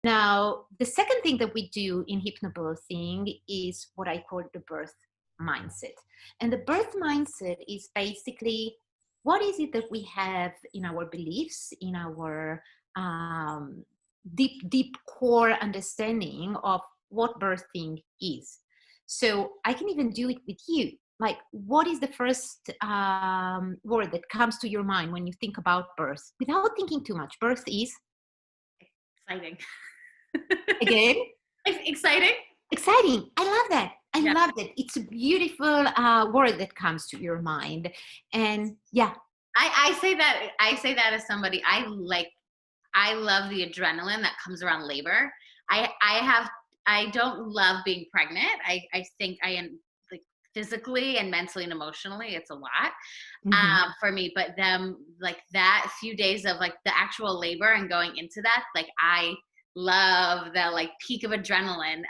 Now, the second thing that we do in hypnobirthing is what I call the birth mindset. And the birth mindset is basically what is it that we have in our beliefs, in our deep core understanding of what birthing is. So I can even do it with you. Like, what is the first word that comes to your mind when you think about birth? Without thinking too much, birth is? Exciting. Again? Exciting. Exciting. I love that. I Yeah. love that. It's a beautiful word that comes to your mind. And yeah. I say that as somebody, I love the adrenaline that comes around labor. I don't love being pregnant. I think I am, like, physically and mentally and emotionally, it's a lot for me. But then, like, that few days of, like, the actual labor and going into that, like, I love the, like, peak of adrenaline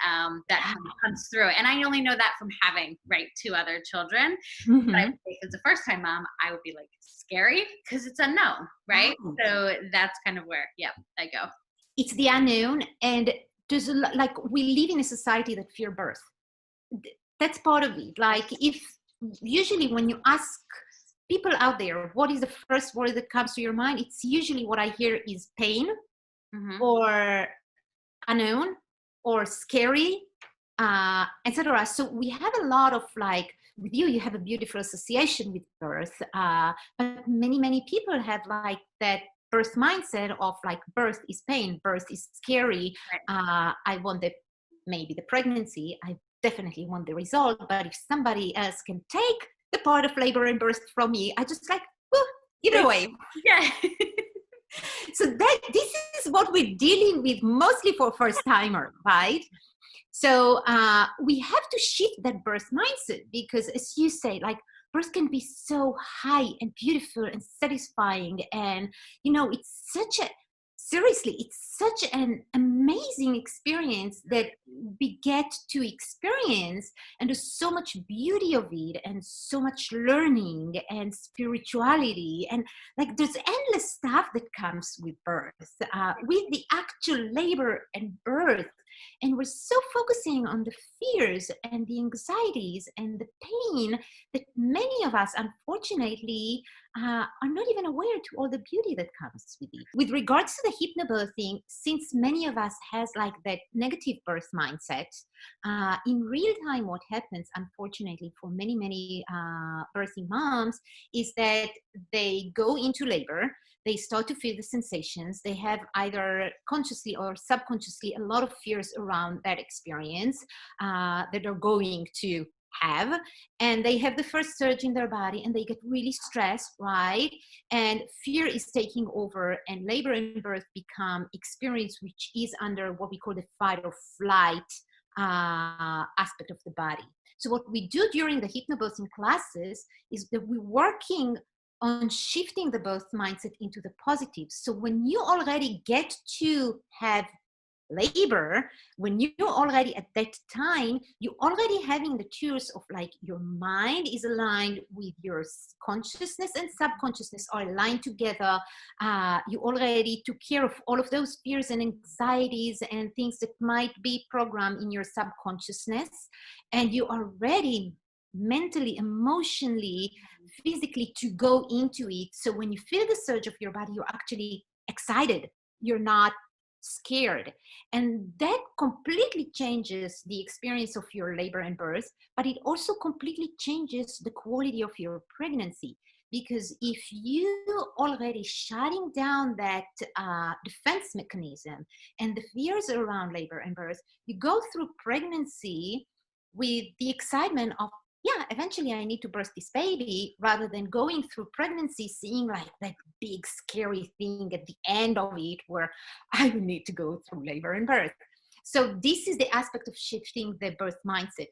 that comes through. And I only know that from having, right, 2 other children. But I would say, as a first-time mom, I would be like, scary because it's unknown, right? Wow. So that's kind of where, I go. It's the unknown, and there's like, we live in a society that fear birth. That's part of it. Like, if usually when you ask people out there what is the first word that comes to your mind, it's usually what I hear is pain, or unknown, or scary, etc. So we have a lot of, like, with you have a beautiful association with birth, but many people have, like, that birth mindset of, like, birth is pain, birth is scary. Right. I want maybe the pregnancy, I definitely want the result, but if somebody else can take the part of labor and birth from me, I just, like, either way. Yeah. So this is what we're dealing with mostly for first timer, right? So we have to shift that birth mindset, because, as you say, like, birth can be so high and beautiful and satisfying, and it's such an amazing experience that we get to experience, and there's so much beauty of it, and so much learning and spirituality, and, like, there's endless stuff that comes with birth, with the actual labor and birth. And we're so focusing on the fears and the anxieties and the pain that many of us, unfortunately, are not even aware to all the beauty that comes with it. With regards to the hypnobirthing, since many of us has, like, that negative birth mindset, in real time, what happens, unfortunately, for many birthing moms is that they go into labor, they start to feel the sensations, they have either consciously or subconsciously a lot of fears around that experience that they're going to have, and they have the first surge in their body, and they get really stressed, right? And fear is taking over, and labor and birth become experience which is under what we call the fight or flight aspect of the body. So what we do during the hypnobirthing classes is that we're working on shifting the birth mindset into the positive. So when you already get to have labor, when you're already at that time, you're already having the tools of, like, your mind is aligned with your consciousness and subconsciousness are aligned together. You already took care of all of those fears and anxieties and things that might be programmed in your subconsciousness, and you are ready mentally, emotionally, physically to go into it. So when you feel the surge of your body, you're actually excited. You're not scared. And that completely changes the experience of your labor and birth, but it also completely changes the quality of your pregnancy. Because if you already shutting down that defense mechanism and the fears around labor and birth, you go through pregnancy with the excitement of, yeah, eventually I need to birth this baby, rather than going through pregnancy, seeing, like, that big scary thing at the end of it where I will need to go through labor and birth. So this is the aspect of shifting the birth mindset.